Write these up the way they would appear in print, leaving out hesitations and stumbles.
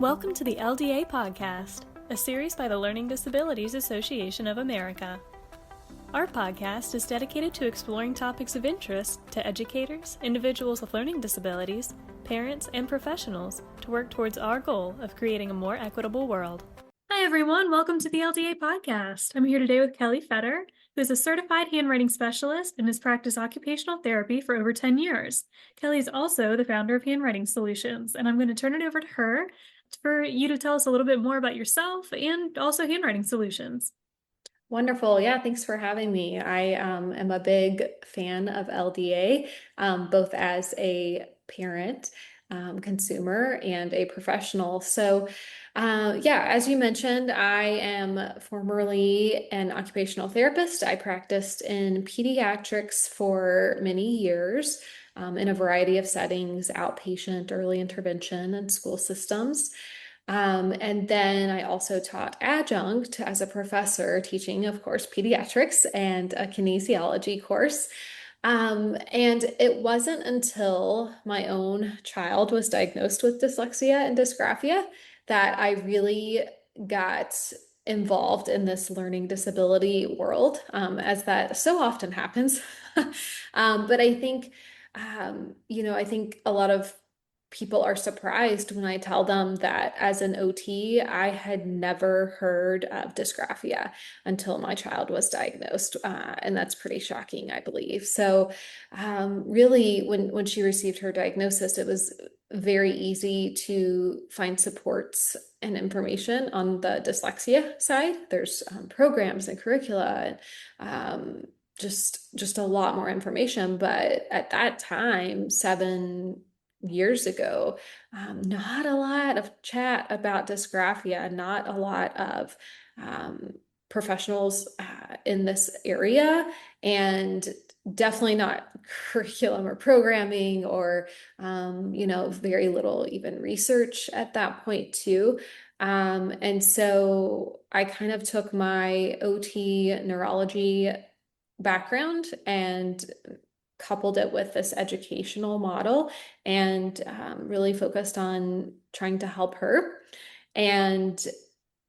Welcome to the LDA Podcast, a series by the Learning Disabilities Association of America. Our podcast is dedicated to exploring topics of interest to educators, individuals with learning disabilities, parents, and professionals to work towards our goal of creating a more equitable world. Hi, everyone. Welcome to the LDA Podcast. I'm here today with Kelli Fetter, who is a certified handwriting specialist and has practiced occupational therapy for over 10 years. Kelli is also the founder of Handwriting Solutions, and I'm going to turn it over to her for you to tell us a little bit more about yourself and also Handwriting Solutions. Wonderful. Yeah, thanks for having me. I am a big fan of LDA, both as a parent, consumer, and a professional. So, yeah, as you mentioned, I am formerly an occupational therapist. I practiced in pediatrics for many years, in a variety of settings, outpatient, early intervention, and school systems. And then I also taught adjunct as a professor, teaching, of course, pediatrics and a kinesiology course. And it wasn't until my own child was diagnosed with dyslexia and dysgraphia that I really got involved in this learning disability world, as that so often happens. But I think, I think a lot of people are surprised when I tell them that as an OT, I had never heard of dysgraphia until my child was diagnosed. And that's pretty shocking, I believe. So really, when she received her diagnosis, it was very easy to find supports and information on the dyslexia side. There's programs and curricula and just a lot more information. But at that time, 7 years ago, not a lot of chat about dysgraphia, not a lot of professionals in this area, and definitely not curriculum or programming or, very little even research at that point too. And so I kind of took my OT neurology background and coupled it with this educational model and really focused on trying to help her. And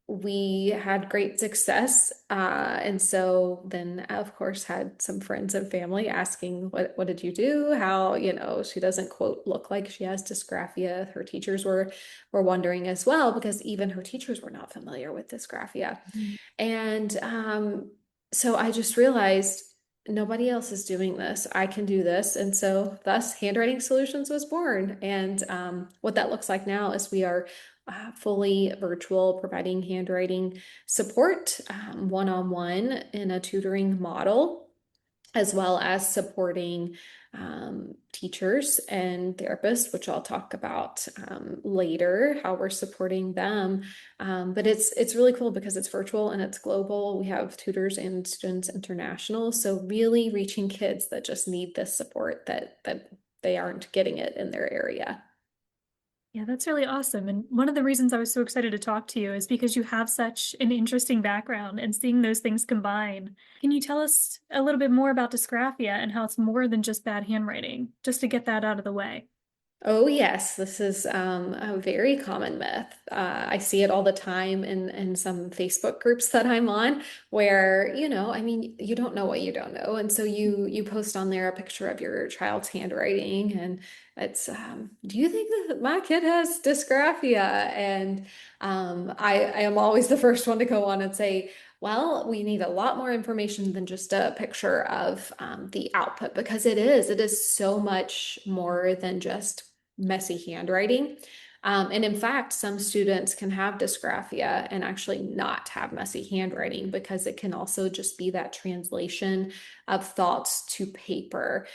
we had great success. And so then, of course, had some friends and family asking, what did you do? How, she doesn't, quote, look like she has dysgraphia. Her teachers were wondering as well, because even her teachers were not familiar with dysgraphia. Mm-hmm. And so I just realized nobody else is doing this. I can do this. And so thus Handwriting Solutions was born. And what that looks like now is we are fully virtual, providing handwriting support one-on-one in a tutoring model, as well as supporting teachers and therapists, which I'll talk about later, how we're supporting them. But it's really cool because it's virtual and it's global. We have tutors and students international. So really reaching kids that just need this support that they aren't getting it in their area. Yeah, that's really awesome. And one of the reasons I was so excited to talk to you is because you have such an interesting background and seeing those things combine. Can you tell us a little bit more about dysgraphia and how it's more than just bad handwriting, just to get that out of the way? Oh, yes, this is a very common myth. I see it all the time in some Facebook groups that I'm on where, you don't know what you don't know. And so you post on there a picture of your child's handwriting and it's, do you think that my kid has dysgraphia? And I am always the first one to go on and say, well, we need a lot more information than just a picture of the output, because it is so much more than just messy handwriting. And in fact, some students can have dysgraphia and actually not have messy handwriting, because it can also just be that translation of thoughts to paper.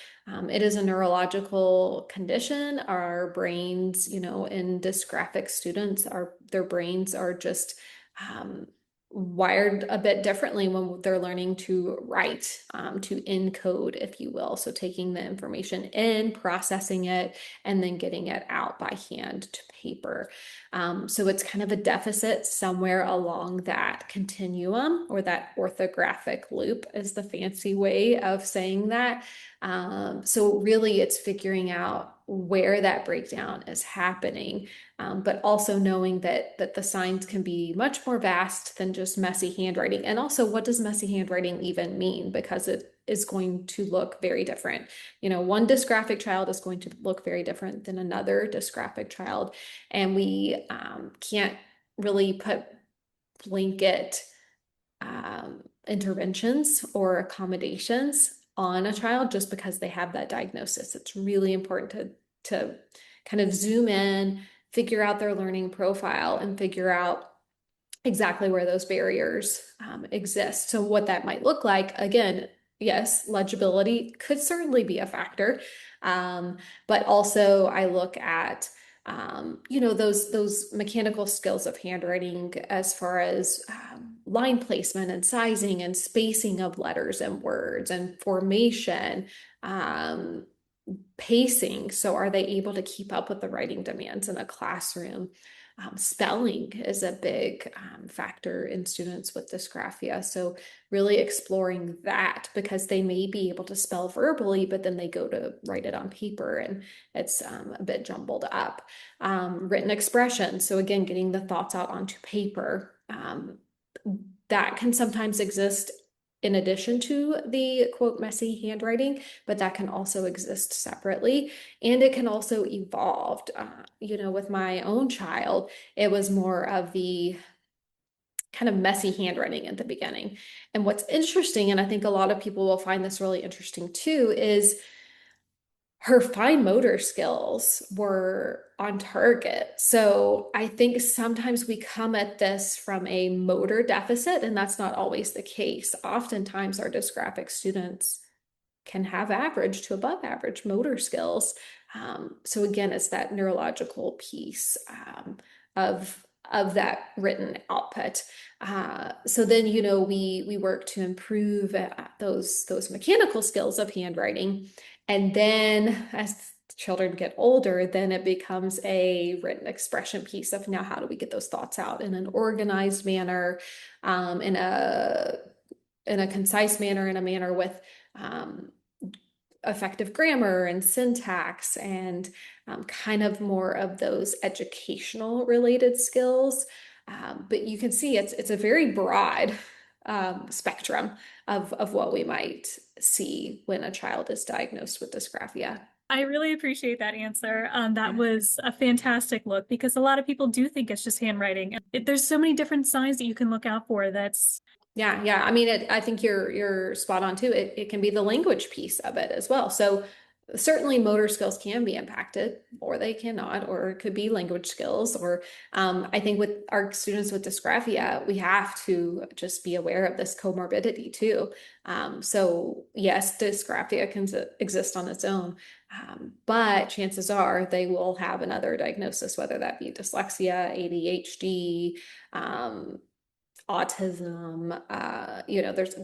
It is a neurological condition. Our brains, in dysgraphic students, their brains are just wired a bit differently when they're learning to write, to encode, if you will. So taking the information in, processing it, and then getting it out by hand to paper. So it's kind of a deficit somewhere along that continuum, or that orthographic loop is the fancy way of saying that. So really it's figuring out where that breakdown is happening, but also knowing that the signs can be much more vast than just messy handwriting. And also, what does messy handwriting even mean? Because it is going to look very different. One dysgraphic child is going to look very different than another dysgraphic child. And we can't really put blanket interventions or accommodations on a child just because they have that diagnosis. It's really important to kind of zoom in, figure out their learning profile, and figure out exactly where those barriers exist. So what that might look like, again, yes, legibility could certainly be a factor, but also I look at those mechanical skills of handwriting as far as line placement and sizing and spacing of letters and words and formation, um, pacing. So are they able to keep up with the writing demands in a classroom? Spelling is a big factor in students with dysgraphia. So really exploring that, because they may be able to spell verbally, but then they go to write it on paper and it's a bit jumbled up. Written expression. So again, getting the thoughts out onto paper. That can sometimes exist in addition to the quote messy handwriting, but that can also exist separately. And it can also evolve. With my own child, it was more of the kind of messy handwriting at the beginning. And what's interesting, and I think a lot of people will find this really interesting too, is her fine motor skills were on target. So I think sometimes we come at this from a motor deficit, and that's not always the case. Oftentimes, our dysgraphic students can have average to above average motor skills. So again, it's that neurological piece of that written output. So then, we work to improve those mechanical skills of handwriting. And then as children get older, then it becomes a written expression piece of now how do we get those thoughts out in an organized manner, in a concise manner, in a manner with effective grammar and syntax and kind of more of those educational related skills. But you can see it's a very broad spectrum of what we might see when a child is diagnosed with dysgraphia. I really appreciate that answer. That was a fantastic look because a lot of people do think it's just handwriting. There's so many different signs that you can look out for. Yeah. I mean, I think you're spot on too. It can be the language piece of it as well. So certainly motor skills can be impacted, or they cannot, or it could be language skills. Or I think with our students with dysgraphia, we have to just be aware of this comorbidity too. So yes, dysgraphia can exist on its own, but chances are they will have another diagnosis, whether that be dyslexia, ADHD, autism.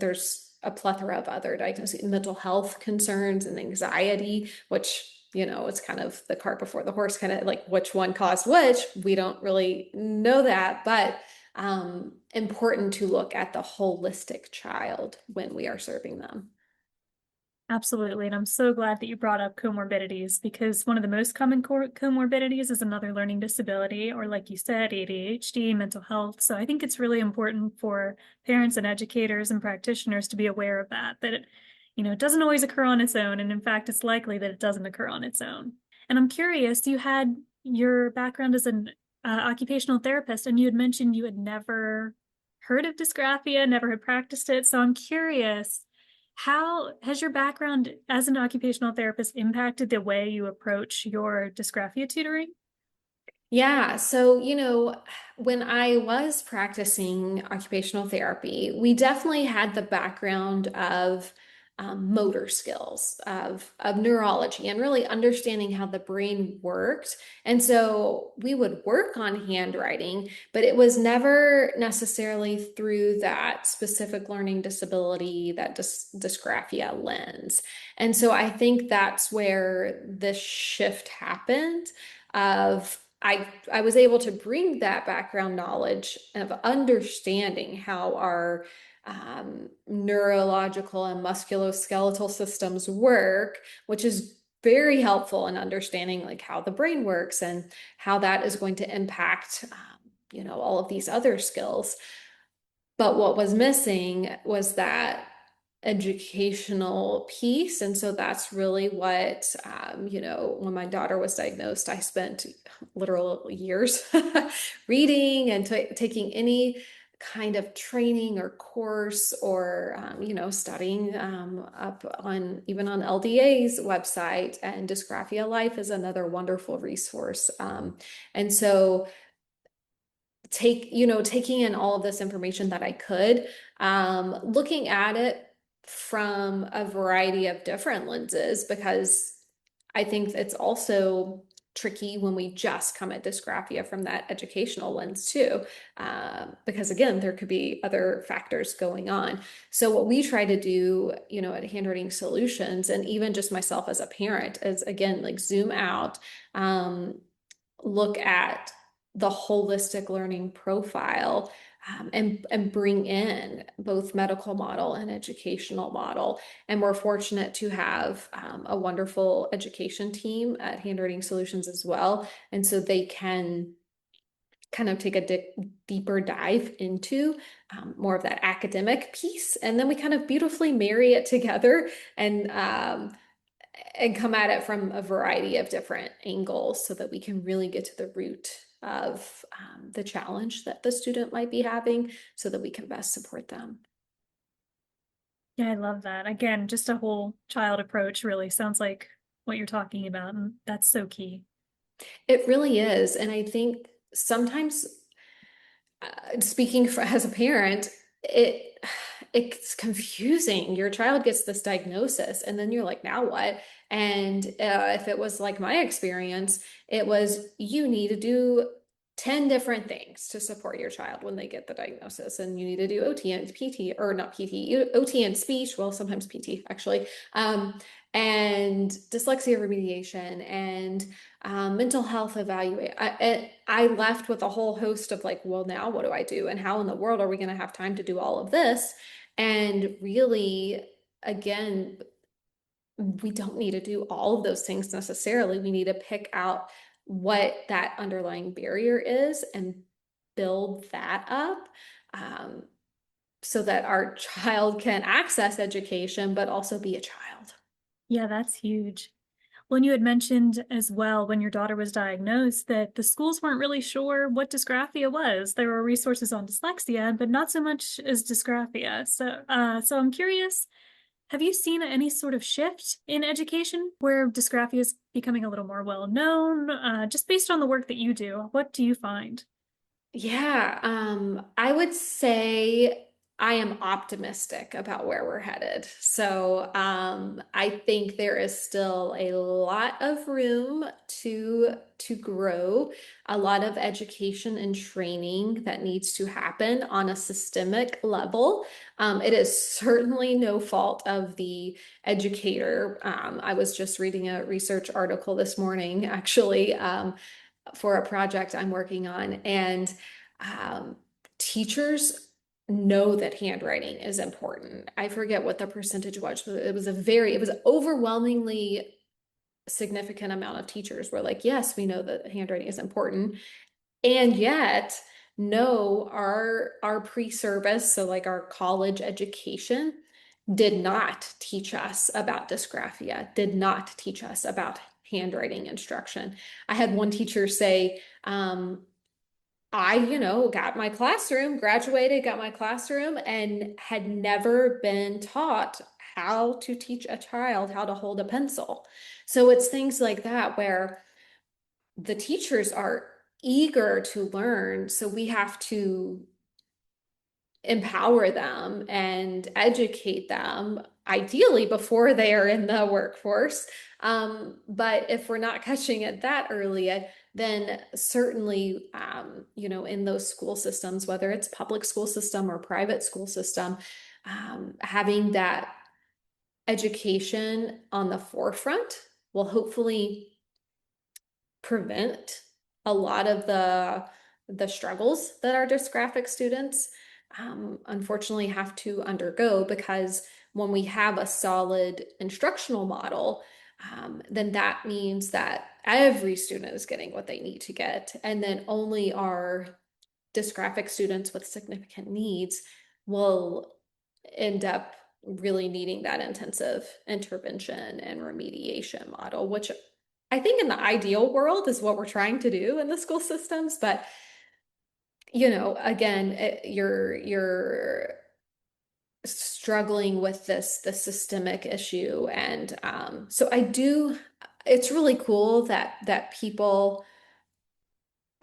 There's a plethora of other diagnoses, mental health concerns and anxiety, which, it's kind of the cart before the horse, kind of like which one caused which. We don't really know that, but important to look at the holistic child when we are serving them. Absolutely. And I'm so glad that you brought up comorbidities because one of the most common comorbidities is another learning disability, or like you said, ADHD, mental health. So I think it's really important for parents and educators and practitioners to be aware of that it doesn't always occur on its own. And in fact, it's likely that it doesn't occur on its own. And I'm curious, you had your background as an occupational therapist, and you had mentioned you had never heard of dysgraphia, never had practiced it. So I'm curious, how has your background as an occupational therapist impacted the way you approach your dysgraphia tutoring? Yeah, so when I was practicing occupational therapy, we definitely had the background of motor skills, of neurology, and really understanding how the brain worked. And so we would work on handwriting, but it was never necessarily through that specific learning disability, that dysgraphia lens. And so I think that's where this shift happened of I was able to bring that background knowledge of understanding how our neurological and musculoskeletal systems work, which is very helpful in understanding like how the brain works and how that is going to impact, all of these other skills. But what was missing was that educational piece. And so that's really what, when my daughter was diagnosed, I spent literal years reading and taking any kind of training or course or, studying up on even on LDA's website. And Dysgraphia Life is another wonderful resource. And so taking in all of this information that I could, looking at it from a variety of different lenses, because I think it's also tricky when we just come at dysgraphia from that educational lens too, because again, there could be other factors going on. So what we try to do, at Handwriting Solutions, and even just myself as a parent, is again, like zoom out, look at the holistic learning profile, and bring in both medical model and educational model. And we're fortunate to have a wonderful education team at Handwriting Solutions as well. And so they can kind of take a deeper dive into more of that academic piece. And then we kind of beautifully marry it together and come at it from a variety of different angles so that we can really get to the root of the challenge that the student might be having so that we can best support them. Yeah, I love that. Again, just a whole child approach really sounds like what you're talking about, and that's so key. It really is. And I think sometimes, speaking as a parent, it it's confusing. Your child gets this diagnosis, and then you're like, now what? And if it was like my experience, it was you need to do 10 different things to support your child when they get the diagnosis. And you need to do OT and PT, or not PT, OT and speech, well, sometimes PT actually, and dyslexia remediation and mental health evaluate. I left with a whole host of like, well, now what do I do? And how in the world are we going to have time to do all of this? And really, again, we don't need to do all of those things necessarily. We need to pick out what that underlying barrier is and build that up, so that our child can access education, but also be a child. Yeah, that's huge. When you had mentioned as well when your daughter was diagnosed that the schools weren't really sure what dysgraphia was. There were resources on dyslexia, but not so much as dysgraphia. So I'm curious, have you seen any sort of shift in education where dysgraphia is becoming a little more well known? Just based on the work that you do, what do you find? Yeah, I would say I am optimistic about where we're headed. So, I think there is still a lot of room to grow, a lot of education and training that needs to happen on a systemic level. It is certainly no fault of the educator. I was just reading a research article this morning, actually, for a project I'm working on. And um, teachers know that handwriting is important. I forget what the percentage was, but it was overwhelmingly significant amount of teachers were like, yes, we know that handwriting is important. And yet, no, our pre-service, so like our college education, did not teach us about dysgraphia, did not teach us about handwriting instruction. I had one teacher say, I, got my classroom, graduated, got my classroom, and had never been taught how to teach a child how to hold a pencil. So it's things like that where the teachers are eager to learn. So we have to empower them and educate them, ideally before they are in the workforce. But if we're not catching it that early, then certainly, in those school systems, whether it's public school system or private school system, having that education on the forefront will hopefully prevent a lot of the struggles that our dysgraphic students unfortunately have to undergo, because when we have a solid instructional model, then that means that every student is getting what they need to get, and then only our dysgraphic students with significant needs will end up really needing that intensive intervention and remediation model, which I think in the ideal world is what we're trying to do in the school systems. But again, you're struggling with the systemic issue, and so I do. It's really cool that people.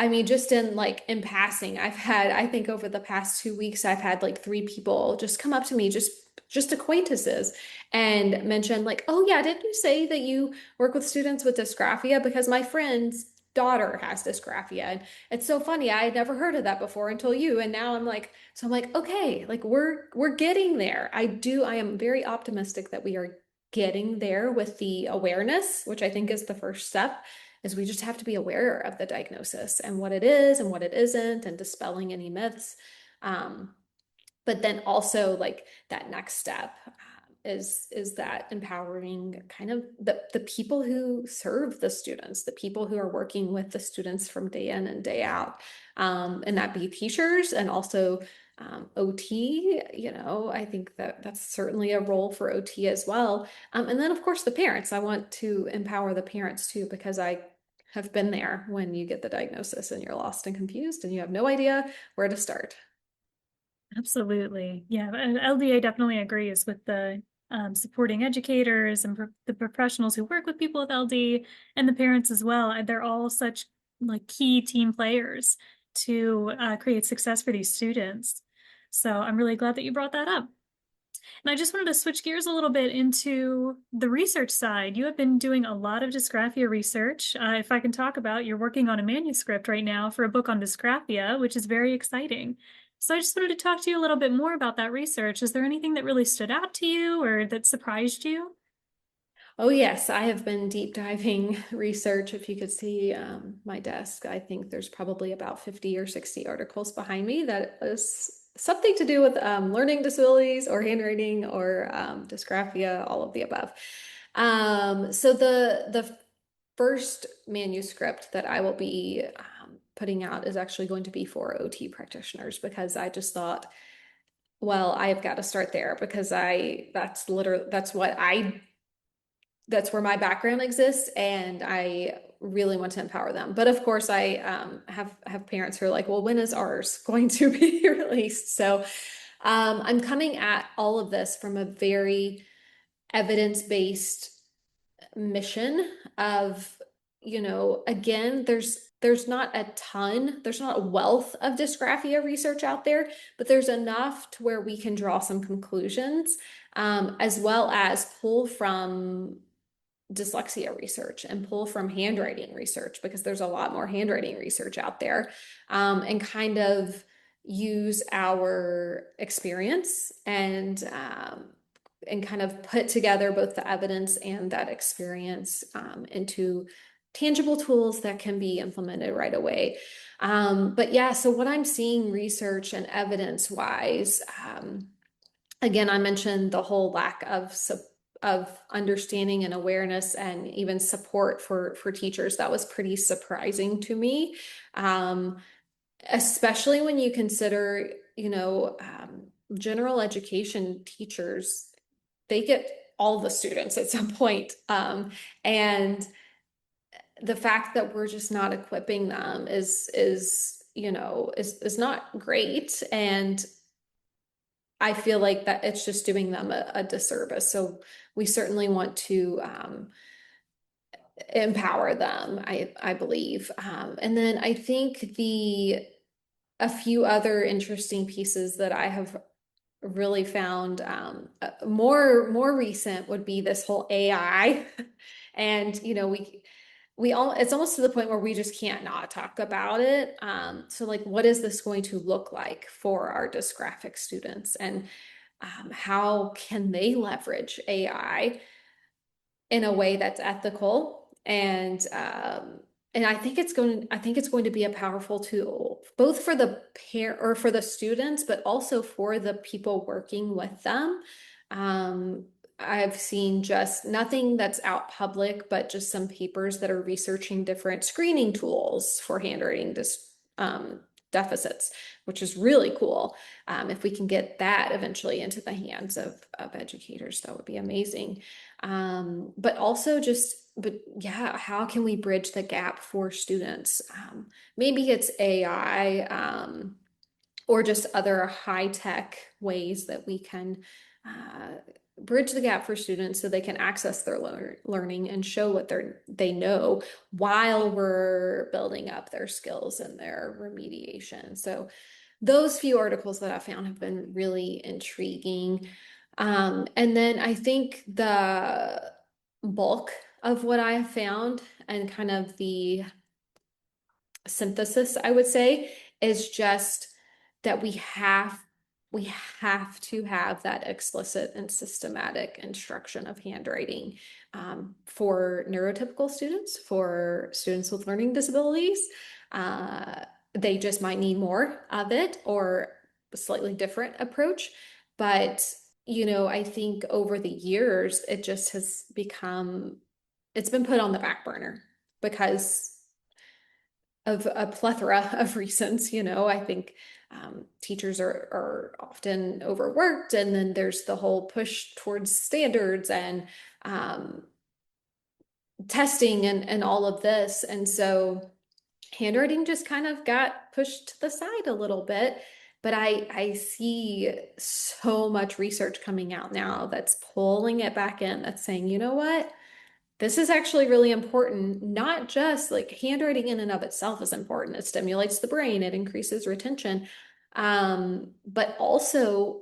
I mean, just in passing, I think over the past 2 weeks, I've had like three people just come up to me, just acquaintances, and mention like, oh yeah, didn't you say that you work with students with dysgraphia? Because my friend's daughter has dysgraphia. And it's so funny. I had never heard of that before until you. And now I'm like, okay, like we're getting there. I am very optimistic that we are getting there with the awareness, which I think is the first step, is we just have to be aware of the diagnosis and what it is and what it isn't, and dispelling any myths. Um, but then also like that next step is that empowering kind of the people who serve the students, the people who are working with the students from day in and day out, and that be teachers and also OT. I think that that's certainly a role for OT as well. And then of course the parents. I want to empower the parents too, because I have been there when you get the diagnosis and you're lost and confused and you have no idea where to start. Absolutely. Yeah, and LDA definitely agrees with the supporting educators and the professionals who work with people with LD, and the parents as well. And they're all such like key team players to create success for these students. So I'm really glad that you brought that up. And I just wanted to switch gears a little bit into the research side. You have been doing a lot of dysgraphia research. If I can talk about, you're working on a manuscript right now for a book on dysgraphia, which is very exciting. So I just wanted to talk to you a little bit more about that research. Is there anything that really stood out to you or that surprised you? Oh, yes, I have been deep diving research. If you could see my desk, I think there's probably about 50 or 60 articles behind me that is something to do with learning disabilities or handwriting or dysgraphia, all of the above. So the first manuscript that I will be putting out is actually going to be for OT practitioners, because I just thought, well, I've got to start there, because that's where my background exists, and I really want to empower them. But of course, I have parents who are like, well, when is ours going to be released? So I'm coming at all of this from a very evidence-based mission of, again, there's not a wealth of dysgraphia research out there, but there's enough to where we can draw some conclusions, as well as pull from dyslexia research and pull from handwriting research, because there's a lot more handwriting research out there, and kind of use our experience and kind of put together both the evidence and that experience into tangible tools that can be implemented right away. But yeah, so what I'm seeing research and evidence wise, again, I mentioned the whole lack of understanding and awareness and even support for teachers. That was pretty surprising to me, especially when you consider, general education teachers, they get all the students at some point. And the fact that we're just not equipping them is not great. And I feel like that it's just doing them a disservice. So we certainly want to empower them, I believe. And then I think a few other interesting pieces that I have really found more recent would be this whole AI. And we all, it's almost to the point where we just can't not talk about it. So like, what is this going to look like for our dysgraphic students, and how can they leverage AI in a way that's ethical and And I think it's going to be a powerful tool, both for the for the students, but also for the people working with them. Um, I've seen just nothing that's out public, but just some papers that are researching different screening tools for handwriting deficits, which is really cool. If we can get that eventually into the hands of educators, that would be amazing. But also but yeah, how can we bridge the gap for students? Maybe it's AI, or just other high-tech ways that we can bridge the gap for students so they can access their learning and show what they know while we're building up their skills and their remediation. So those few articles that I found have been really intriguing. And then I think the bulk of what I have found and kind of the synthesis, I would say, is just that we have to have that explicit and systematic instruction of handwriting for neurotypical students, for students with learning disabilities. They just might need more of it or a slightly different approach. But, I think over the years, it just has it's been put on the back burner because of a plethora of reasons. I think teachers are often overworked, and then there's the whole push towards standards and um, testing and all of this. And so handwriting just kind of got pushed to the side a little bit. But I see so much research coming out now that's pulling it back in, that's saying, you know what? This is actually really important. Not just like handwriting in and of itself is important. It stimulates the brain, it increases retention. But also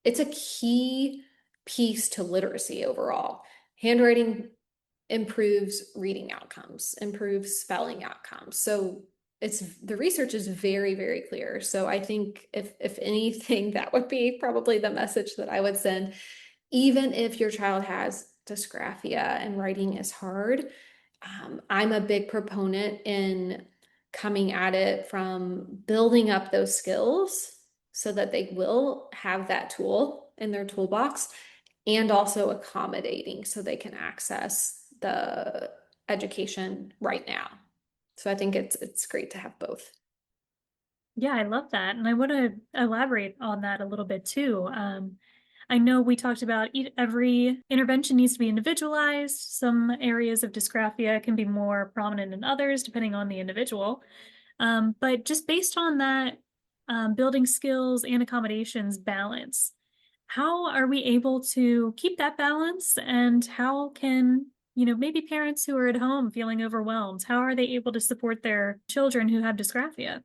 it's a key piece to literacy overall. Handwriting improves reading outcomes, improves spelling outcomes. So the research is very, very clear. So I think if anything, that would be probably the message that I would send. Even if your child has dysgraphia and writing is hard, I'm a big proponent in coming at it from building up those skills so that they will have that tool in their toolbox, and also accommodating so they can access the education right now. So I think it's great to have both. Yeah, I love that. And I want to elaborate on that a little bit too. I know we talked about every intervention needs to be individualized. Some areas of dysgraphia can be more prominent than others, depending on the individual. But just based on that, building skills and accommodations balance, how are we able to keep that balance? And how can, maybe parents who are at home feeling overwhelmed, how are they able to support their children who have dysgraphia?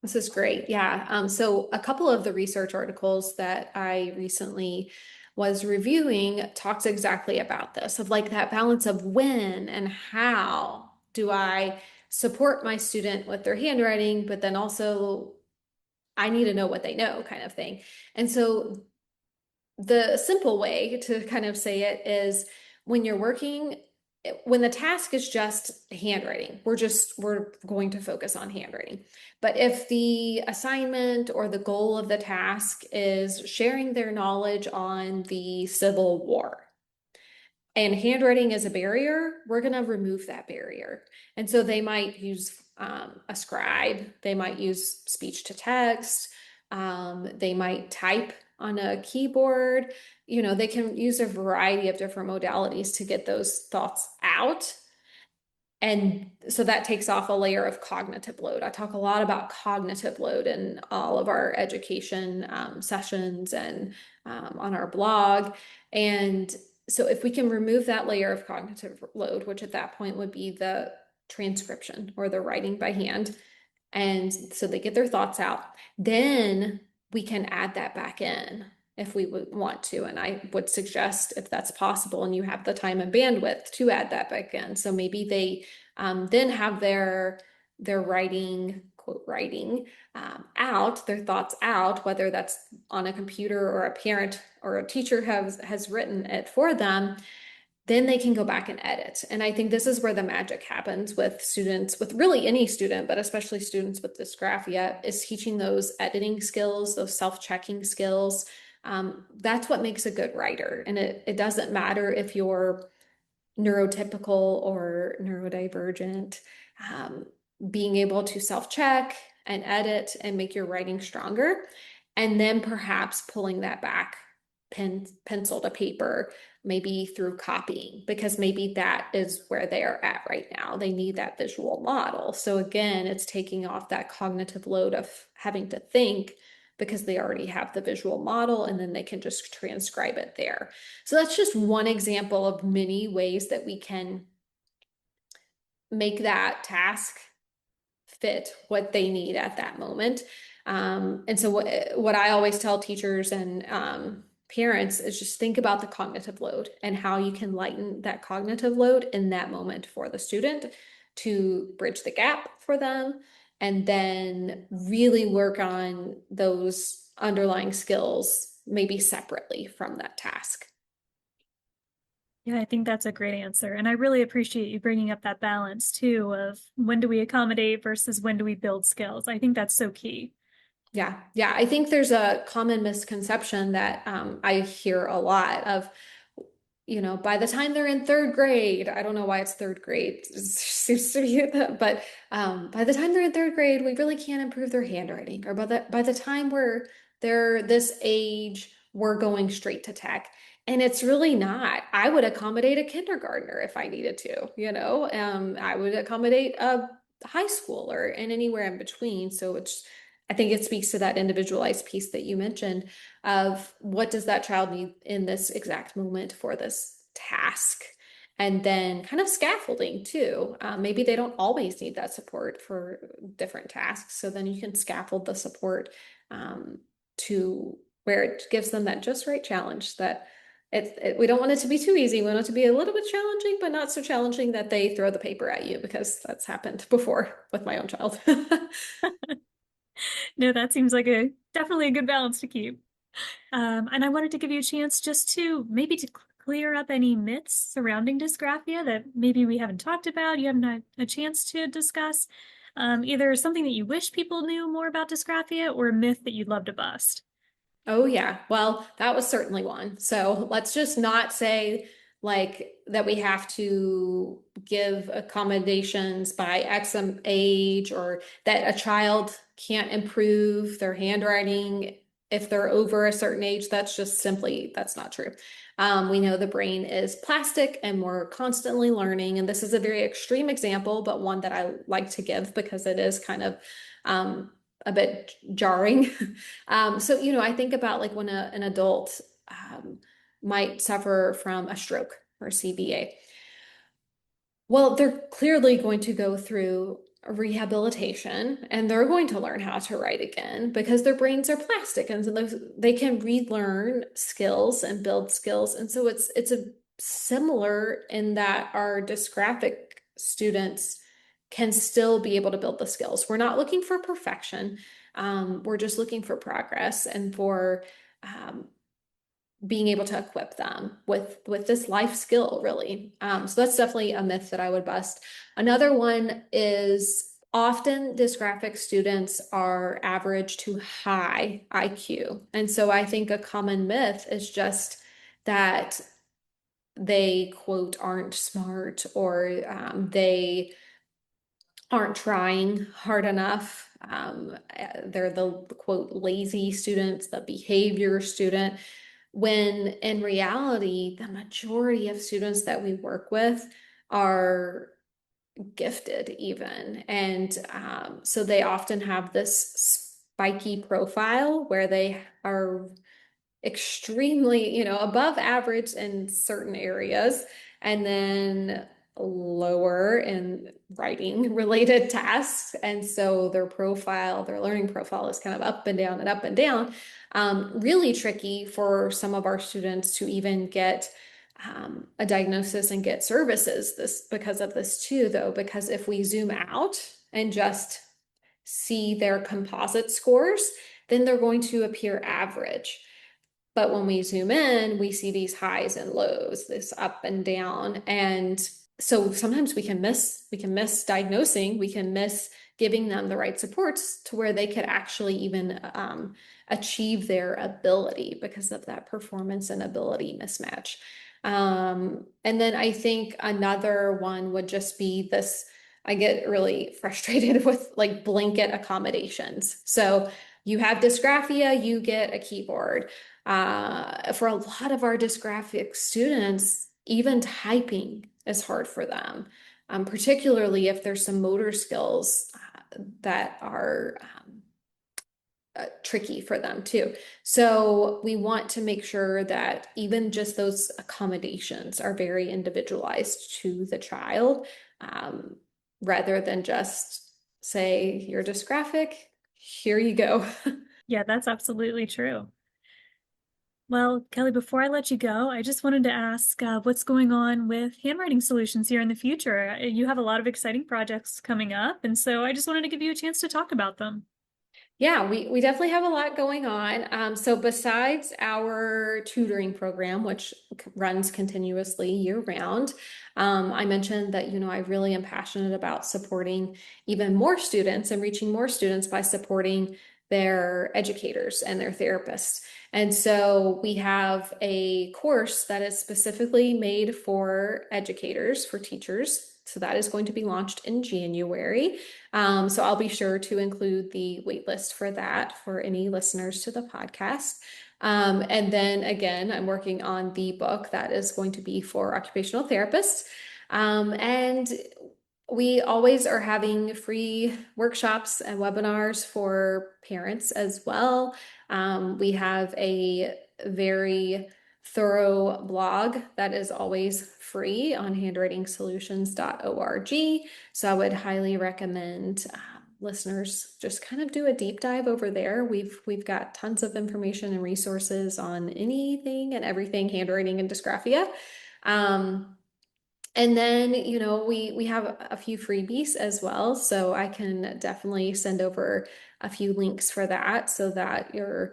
This is great. Yeah. So a couple of the research articles that I recently was reviewing talks exactly about this, of like that balance of when and how do I support my student with their handwriting, but then also I need to know what they know, kind of thing. And so the simple way to kind of say it is when you're working, when the task is just handwriting, we're going to focus on handwriting. But if the assignment or the goal of the task is sharing their knowledge on the Civil War, and handwriting is a barrier, we're going to remove that barrier. And so they might use a scribe, they might use speech to text, they might type on a keyboard. They can use a variety of different modalities to get those thoughts out. And so that takes off a layer of cognitive load. I talk a lot about cognitive load in all of our education sessions and on our blog. And so if we can remove that layer of cognitive load, which at that point would be the transcription or the writing by hand, and so they get their thoughts out, then we can add that back in if we would want to. And I would suggest, if that's possible and you have the time and bandwidth, to add that back in. So maybe they then have their writing, quote writing, out, their thoughts out, whether that's on a computer or a parent or a teacher has written it for them. then they can go back and edit. And I think this is where the magic happens with students, with really any student, but especially students with dysgraphia, is teaching those editing skills, those self-checking skills. That's what makes a good writer. And it doesn't matter if you're neurotypical or neurodivergent. Um, Being able to self-check and edit and make your writing stronger, and then perhaps pulling that back pencil to paper, maybe through copying, because maybe that is where they are at right now. They need that visual model. So again, it's taking off that cognitive load of having to think, because they already have the visual model and then they can just transcribe it there. So that's just one example of many ways that we can make that task fit what they need at that moment. And so what I always tell teachers and parents is just think about the cognitive load and how you can lighten that cognitive load in that moment for the student to bridge the gap for them, and then really work on those underlying skills maybe separately from that task. Yeah, I think that's a great answer. And I really appreciate you bringing up that balance too of when do we accommodate versus when do we build skills. I think that's so key. Yeah, yeah. I think there's a common misconception that I hear a lot of, by the time they're in third grade, I don't know why it's third grade, it seems to be that, but by the time they're in third grade, we really can't improve their handwriting. Or by the time they're this age, we're going straight to tech. And it's really not. I would accommodate a kindergartner if I needed to. I would accommodate a high schooler and anywhere in between. So I think it speaks to that individualized piece that you mentioned of what does that child need in this exact moment for this task. And then kind of scaffolding too. Maybe they don't always need that support for different tasks. So then you can scaffold the support to where it gives them that just right challenge that we don't want it to be too easy. We want it to be a little bit challenging, but not so challenging that they throw the paper at you, because that's happened before with my own child. No, that seems like definitely a good balance to keep. And I wanted to give you a chance just to maybe to clear up any myths surrounding dysgraphia that maybe we haven't talked about, you haven't had a chance to discuss. Either something that you wish people knew more about dysgraphia or a myth that you'd love to bust. Oh, yeah. Well, that was certainly one. So let's just not say like that we have to give accommodations by X age, or that a child can't improve their handwriting if they're over a certain age. That's not true. We know the brain is plastic and we're constantly learning. And this is a very extreme example, but one that I like to give because it is kind of a bit jarring. So, I think about like when an adult might suffer from a stroke or CVA. Well, they're clearly going to go through a rehabilitation and they're going to learn how to write again because their brains are plastic, and so they can relearn skills and build skills. And so it's a similar in that our dysgraphic students can still be able to build the skills. We're not looking for perfection. We're just looking for progress and for being able to equip them with this life skill, really. So that's definitely a myth that I would bust. Another one is often dysgraphic students are average to high IQ. And so I think a common myth is just that they, quote, aren't smart, or they aren't trying hard enough. They're the, quote, lazy students, the behavior student, when in reality, the majority of students that we work with are gifted even. And so they often have this spiky profile where they are extremely, above average in certain areas, and then lower in writing related tasks. And so their learning profile is kind of up and down and up and down. Really tricky for some of our students to even get a diagnosis and get services because of this too, though, because if we zoom out and just see their composite scores, then they're going to appear average. But when we zoom in, we see these highs and lows, this up and down. And so sometimes we can miss diagnosing, we can miss giving them the right supports to where they could actually even achieve their ability because of that performance and ability mismatch. And then I think another one would just be this. I get really frustrated with like blanket accommodations. So you have dysgraphia, you get a keyboard. For a lot of our dysgraphic students, even typing is hard for them, particularly if there's some motor skills that are tricky for them too. So we want to make sure that even just those accommodations are very individualized to the child, rather than just say, you're dysgraphic, here you go. Yeah, that's absolutely true. Well, Kelli, before I let you go, I just wanted to ask what's going on with Handwriting Solutions here in the future. You have a lot of exciting projects coming up, and so I just wanted to give you a chance to talk about them. Yeah, we definitely have a lot going on. So besides our tutoring program, which runs continuously year round, I mentioned that, I really am passionate about supporting even more students and reaching more students by supporting their educators and their therapists. And so we have a course that is specifically made for educators, for teachers. So that is going to be launched in January. So I'll be sure to include the waitlist for that for any listeners to the podcast. And then again, I'm working on the book that is going to be for occupational therapists. And we always are having free workshops and webinars for parents as well. We have a very thorough blog that is always free on handwritingsolutions.org. So I would highly recommend listeners just kind of do a deep dive over there. We've got tons of information and resources on anything and everything handwriting and dysgraphia. And then, we have a few freebies as well. So I can definitely send over a few links for that so that your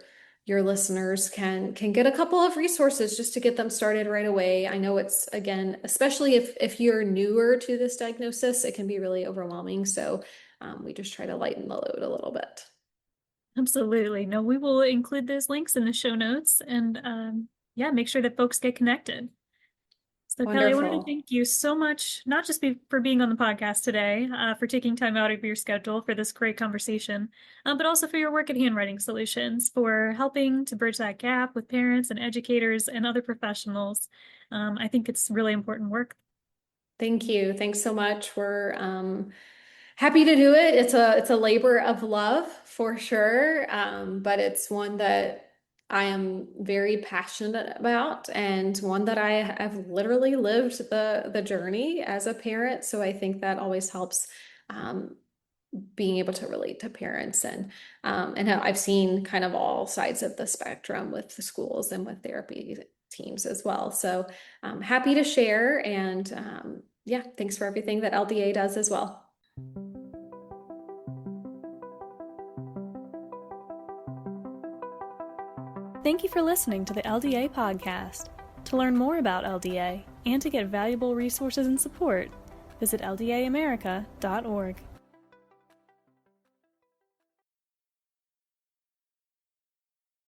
listeners can get a couple of resources just to get them started right away. I know it's, again, especially if you're newer to this diagnosis, it can be really overwhelming. So we just try to lighten the load a little bit. Absolutely. No, we will include those links in the show notes and yeah, make sure that folks get connected. So Kelli, I wanted to Wonderful. thank you so much, not just for being on the podcast today, for taking time out of your schedule for this great conversation, but also for your work at Handwriting Solutions, for helping to bridge that gap with parents and educators and other professionals. I think it's really important work. Thank you. Thanks so much. We're happy to do it. It's a labor of love for sure, but it's one that I am very passionate about and one that I have literally lived the journey as a parent. So I think that always helps being able to relate to parents and how I've seen kind of all sides of the spectrum with the schools and with therapy teams as well. So I'm happy to share and yeah, thanks for everything that LDA does as well. Thank you for listening to the LDA podcast. To learn more about LDA and to get valuable resources and support, visit ldaamerica.org.